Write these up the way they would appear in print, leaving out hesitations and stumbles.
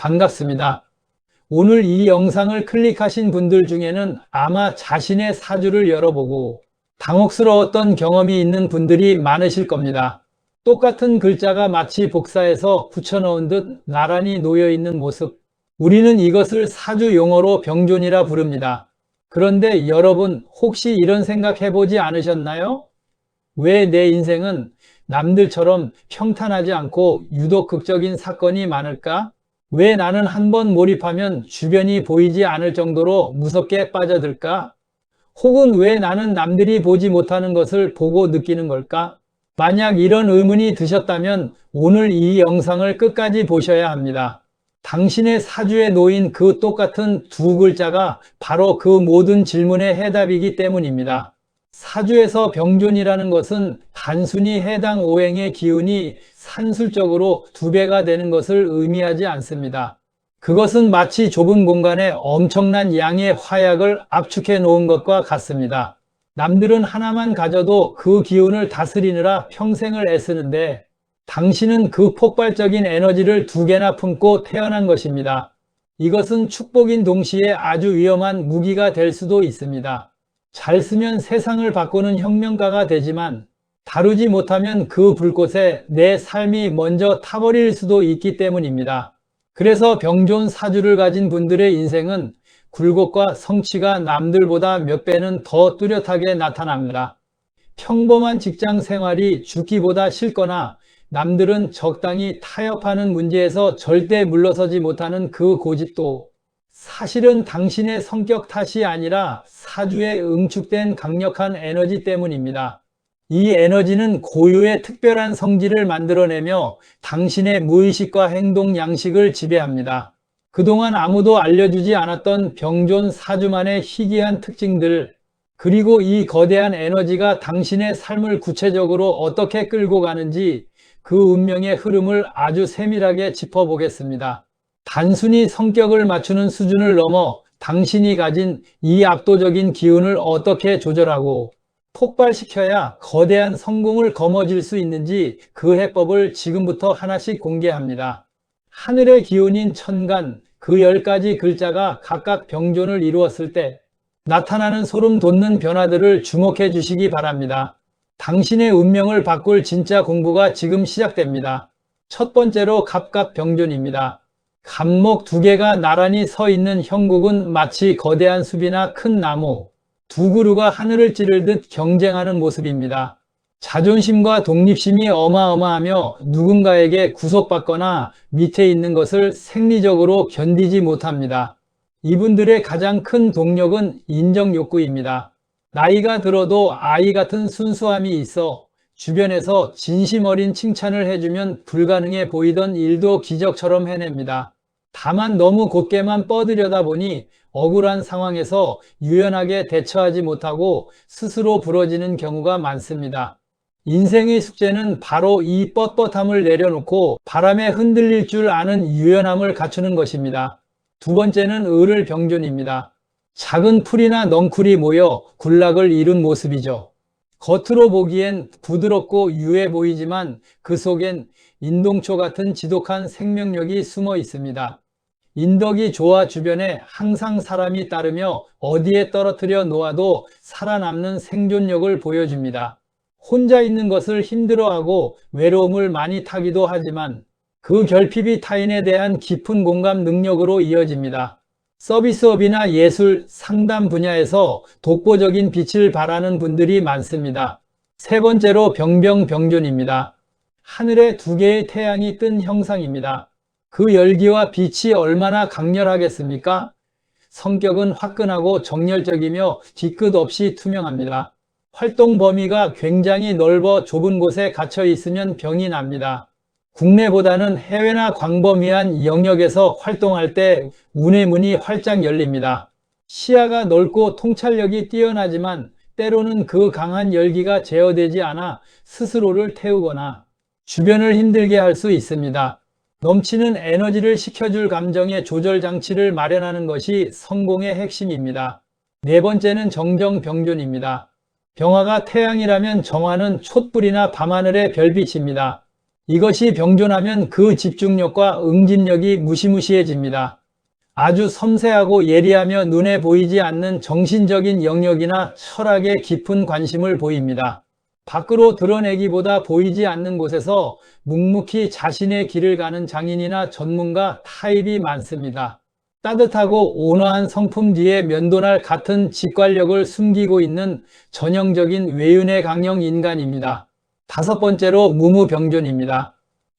반갑습니다. 오늘 이 영상을 클릭하신 분들 중에는 아마 자신의 사주를 열어보고 당혹스러웠던 경험이 있는 분들이 많으실 겁니다. 똑같은 글자가 마치 복사해서 붙여넣은 듯 나란히 놓여있는 모습. 우리는 이것을 사주 용어로 병존이라 부릅니다. 그런데 여러분 혹시 이런 생각 해보지 않으셨나요? 왜 내 인생은 남들처럼 평탄하지 않고 유독 극적인 사건이 많을까? 왜 나는 한번 몰입하면 주변이 보이지 않을 정도로 무섭게 빠져들까? 혹은 왜 나는 남들이 보지 못하는 것을 보고 느끼는 걸까? 만약 이런 의문이 드셨다면 오늘 이 영상을 끝까지 보셔야 합니다. 당신의 사주에 놓인 그 똑같은 두 글자가 바로 그 모든 질문의 해답이기 때문입니다. 사주에서 병존이라는 것은 단순히 해당 오행의 기운이 산술적으로 2배가 되는 것을 의미하지 않습니다. 그것은 마치 좁은 공간에 엄청난 양의 화약을 압축해 놓은 것과 같습니다. 남들은 하나만 가져도 그 기운을 다스리느라 평생을 애쓰는데 당신은 그 폭발적인 에너지를 2개나 품고 태어난 것입니다. 이것은 축복인 동시에 아주 위험한 무기가 될 수도 있습니다. 잘 쓰면 세상을 바꾸는 혁명가가 되지만 다루지 못하면 그 불꽃에 내 삶이 먼저 타버릴 수도 있기 때문입니다. 그래서 병존 사주를 가진 분들의 인생은 굴곡과 성취가 남들보다 몇 배는 더 뚜렷하게 나타납니다. 평범한 직장 생활이 죽기보다 싫거나 남들은 적당히 타협하는 문제에서 절대 물러서지 못하는 그 고집도 사실은 당신의 성격 탓이 아니라 사주에 응축된 강력한 에너지 때문입니다. 이 에너지는 고유의 특별한 성질을 만들어내며 당신의 무의식과 행동 양식을 지배합니다. 그동안 아무도 알려주지 않았던 병존 사주만의 희귀한 특징들, 그리고 이 거대한 에너지가 당신의 삶을 구체적으로 어떻게 끌고 가는지 그 운명의 흐름을 아주 세밀하게 짚어보겠습니다. 단순히 성격을 맞추는 수준을 넘어 당신이 가진 이 압도적인 기운을 어떻게 조절하고 폭발시켜야 거대한 성공을 거머쥘 수 있는지 그 해법을 지금부터 하나씩 공개합니다. 하늘의 기운인 천간, 그 10가지 글자가 각각 병존을 이루었을 때 나타나는 소름 돋는 변화들을 주목해 주시기 바랍니다. 당신의 운명을 바꿀 진짜 공부가 지금 시작됩니다. 첫 번째로 갑갑병존입니다. 갑목 2개가 나란히 서 있는 형국은 마치 거대한 숲이나 큰 나무, 2그루가 하늘을 찌르듯 경쟁하는 모습입니다. 자존심과 독립심이 어마어마하며 누군가에게 구속받거나 밑에 있는 것을 생리적으로 견디지 못합니다. 이분들의 가장 큰 동력은 인정욕구입니다. 나이가 들어도 아이 같은 순수함이 있어 주변에서 진심 어린 칭찬을 해주면 불가능해 보이던 일도 기적처럼 해냅니다. 다만 너무 곧게만 뻗으려다 보니 억울한 상황에서 유연하게 대처하지 못하고 스스로 부러지는 경우가 많습니다. 인생의 숙제는 바로 이 뻣뻣함을 내려놓고 바람에 흔들릴 줄 아는 유연함을 갖추는 것입니다. 두 번째는 을을 병존입니다. 작은 풀이나 넝쿨이 모여 군락을 이룬 모습이죠. 겉으로 보기엔 부드럽고 유해 보이지만 그 속엔 인동초 같은 지독한 생명력이 숨어 있습니다. 인덕이 좋아 주변에 항상 사람이 따르며 어디에 떨어뜨려 놓아도 살아남는 생존력을 보여줍니다. 혼자 있는 것을 힘들어하고 외로움을 많이 타기도 하지만 그 결핍이 타인에 대한 깊은 공감 능력으로 이어집니다. 서비스업이나 예술, 상담 분야에서 독보적인 빛을 발하는 분들이 많습니다. 세 번째로 병병병존입니다. 하늘에 2개의 태양이 뜬 형상입니다. 그 열기와 빛이 얼마나 강렬하겠습니까? 성격은 화끈하고 정열적이며 뒤끝 없이 투명합니다. 활동 범위가 굉장히 넓어 좁은 곳에 갇혀 있으면 병이 납니다. 국내보다는 해외나 광범위한 영역에서 활동할 때 운의 문이 활짝 열립니다. 시야가 넓고 통찰력이 뛰어나지만 때로는 그 강한 열기가 제어되지 않아 스스로를 태우거나 주변을 힘들게 할 수 있습니다. 넘치는 에너지를 식혀줄 감정의 조절 장치를 마련하는 것이 성공의 핵심입니다. 네 번째는 정정병존입니다. 병화가 태양이라면 정화는 촛불이나 밤하늘의 별빛입니다. 이것이 병존하면 그 집중력과 응집력이 무시무시해집니다. 아주 섬세하고 예리하며 눈에 보이지 않는 정신적인 영역이나 철학에 깊은 관심을 보입니다. 밖으로 드러내기보다 보이지 않는 곳에서 묵묵히 자신의 길을 가는 장인이나 전문가 타입이 많습니다. 따뜻하고 온화한 성품 뒤에 면도날 같은 직관력을 숨기고 있는 전형적인 외윤의 강형 인간입니다. 다섯 번째로 무무병존입니다.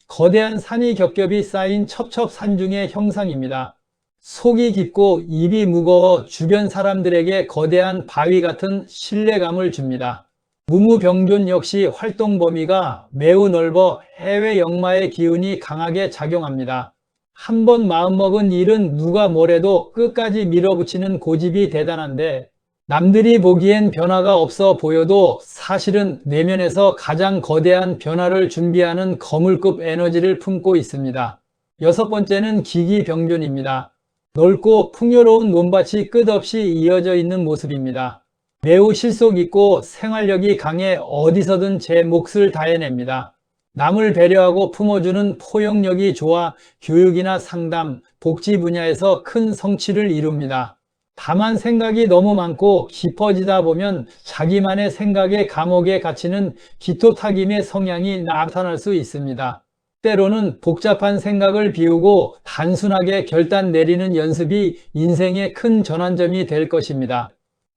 거대한 산이 겹겹이 쌓인 첩첩산중의 형상입니다. 속이 깊고 입이 무거워 주변 사람들에게 거대한 바위 같은 신뢰감을 줍니다. 무무병존 역시 활동 범위가 매우 넓어 해외 역마의 기운이 강하게 작용합니다. 한번 마음먹은 일은 누가 뭐래도 끝까지 밀어붙이는 고집이 대단한데 남들이 보기엔 변화가 없어 보여도 사실은 내면에서 가장 거대한 변화를 준비하는 거물급 에너지를 품고 있습니다. 여섯 번째는 기기병존입니다. 넓고 풍요로운 논밭이 끝없이 이어져 있는 모습입니다. 매우 실속 있고 생활력이 강해 어디서든 제 몫을 다해냅니다. 남을 배려하고 품어주는 포용력이 좋아 교육이나 상담, 복지 분야에서 큰 성취를 이룹니다. 다만 생각이 너무 많고 깊어지다 보면 자기만의 생각의 감옥에 갇히는 기토타김의 성향이 나타날 수 있습니다. 때로는 복잡한 생각을 비우고 단순하게 결단 내리는 연습이 인생의 큰 전환점이 될 것입니다.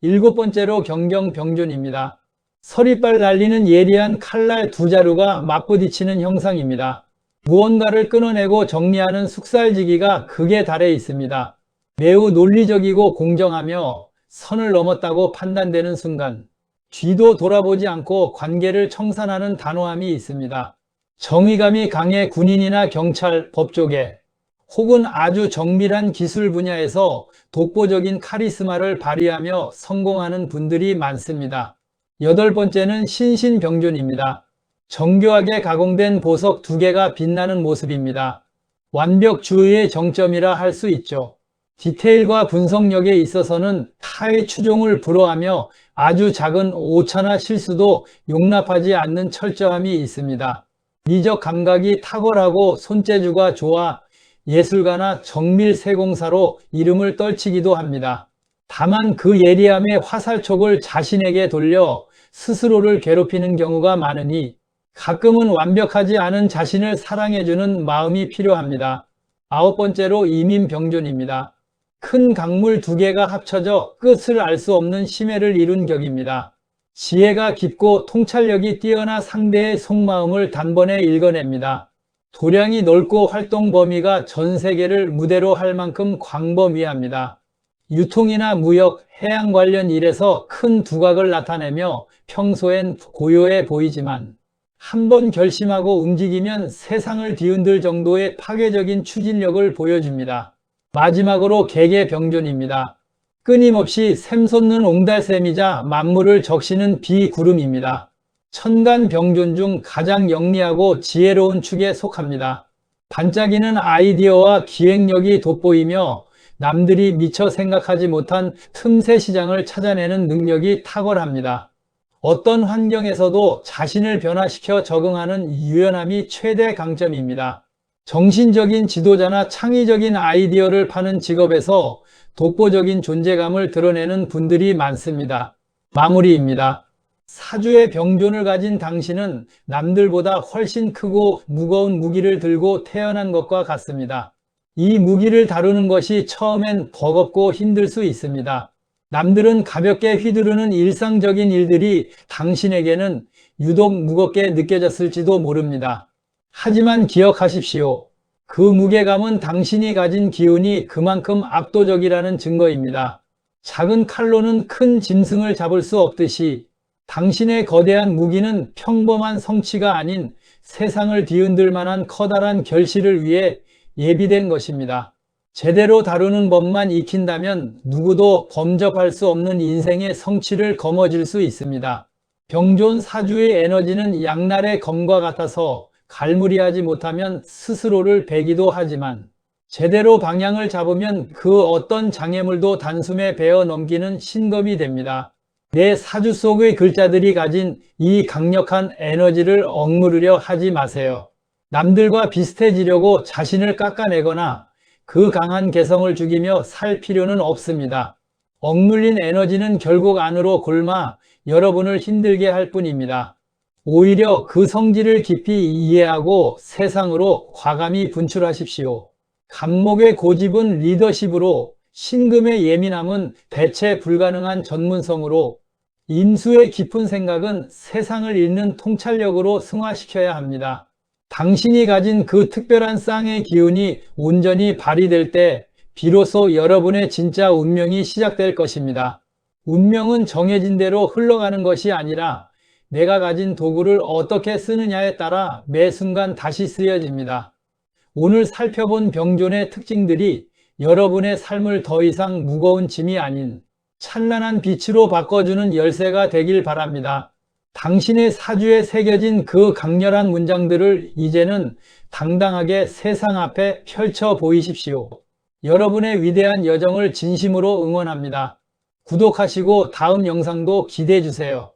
일곱 번째로 경경병존입니다. 서리빨 날리는 예리한 칼날 두 자루가 맞부딪히는 형상입니다. 무언가를 끊어내고 정리하는 숙살지기가 극에 달해 있습니다. 매우 논리적이고 공정하며 선을 넘었다고 판단되는 순간 뒤도 돌아보지 않고 관계를 청산하는 단호함이 있습니다. 정의감이 강해 군인이나 경찰, 법조계 혹은 아주 정밀한 기술 분야에서 독보적인 카리스마를 발휘하며 성공하는 분들이 많습니다. 여덟 번째는 신신병존입니다. 정교하게 가공된 보석 두 개가 빛나는 모습입니다. 완벽주의의 정점이라 할 수 있죠. 디테일과 분석력에 있어서는 타의 추종을 불허하며 아주 작은 오차나 실수도 용납하지 않는 철저함이 있습니다. 미적 감각이 탁월하고 손재주가 좋아 예술가나 정밀세공사로 이름을 떨치기도 합니다. 다만 그 예리함의 화살촉을 자신에게 돌려 스스로를 괴롭히는 경우가 많으니 가끔은 완벽하지 않은 자신을 사랑해주는 마음이 필요합니다. 아홉 번째로 이민병존입니다. 큰 강물 두 개가 합쳐져 끝을 알 수 없는 심해를 이룬 격입니다. 지혜가 깊고 통찰력이 뛰어나 상대의 속마음을 단번에 읽어냅니다. 도량이 넓고 활동 범위가 전 세계를 무대로 할 만큼 광범위합니다. 유통이나 무역, 해양 관련 일에서 큰 두각을 나타내며 평소엔 고요해 보이지만 한번 결심하고 움직이면 세상을 뒤흔들 정도의 파괴적인 추진력을 보여줍니다. 마지막으로 개개병존입니다. 끊임없이 샘솟는 옹달샘이자 만물을 적시는 비구름입니다. 천간병존 중 가장 영리하고 지혜로운 축에 속합니다. 반짝이는 아이디어와 기획력이 돋보이며 남들이 미처 생각하지 못한 틈새 시장을 찾아내는 능력이 탁월합니다. 어떤 환경에서도 자신을 변화시켜 적응하는 유연함이 최대 강점입니다. 정신적인 지도자나 창의적인 아이디어를 파는 직업에서 독보적인 존재감을 드러내는 분들이 많습니다. 마무리입니다. 사주의 병존을 가진 당신은 남들보다 훨씬 크고 무거운 무기를 들고 태어난 것과 같습니다. 이 무기를 다루는 것이 처음엔 버겁고 힘들 수 있습니다. 남들은 가볍게 휘두르는 일상적인 일들이 당신에게는 유독 무겁게 느껴졌을지도 모릅니다. 하지만 기억하십시오. 그 무게감은 당신이 가진 기운이 그만큼 압도적이라는 증거입니다. 작은 칼로는 큰 짐승을 잡을 수 없듯이 당신의 거대한 무기는 평범한 성취가 아닌 세상을 뒤흔들 만한 커다란 결실을 위해 예비된 것입니다. 제대로 다루는 법만 익힌다면 누구도 범접할 수 없는 인생의 성취를 거머쥘 수 있습니다. 병존 사주의 에너지는 양날의 검과 같아서 갈무리하지 못하면 스스로를 베기도 하지만 제대로 방향을 잡으면 그 어떤 장애물도 단숨에 베어 넘기는 신검이 됩니다. 내 사주 속의 글자들이 가진 이 강력한 에너지를 억누르려 하지 마세요. 남들과 비슷해지려고 자신을 깎아내거나 그 강한 개성을 죽이며 살 필요는 없습니다. 억눌린 에너지는 결국 안으로 골마 여러분을 힘들게 할 뿐입니다. 오히려 그 성질을 깊이 이해하고 세상으로 과감히 분출하십시오. 간목의 고집은 리더십으로, 신금의 예민함은 대체 불가능한 전문성으로, 임수의 깊은 생각은 세상을 읽는 통찰력으로 승화시켜야 합니다. 당신이 가진 그 특별한 쌍의 기운이 온전히 발휘될 때 비로소 여러분의 진짜 운명이 시작될 것입니다. 운명은 정해진 대로 흘러가는 것이 아니라 내가 가진 도구를 어떻게 쓰느냐에 따라 매 순간 다시 쓰여집니다. 오늘 살펴본 병존의 특징들이 여러분의 삶을 더 이상 무거운 짐이 아닌 찬란한 빛으로 바꿔주는 열쇠가 되길 바랍니다. 당신의 사주에 새겨진 그 강렬한 문장들을 이제는 당당하게 세상 앞에 펼쳐 보이십시오. 여러분의 위대한 여정을 진심으로 응원합니다. 구독하시고 다음 영상도 기대해 주세요.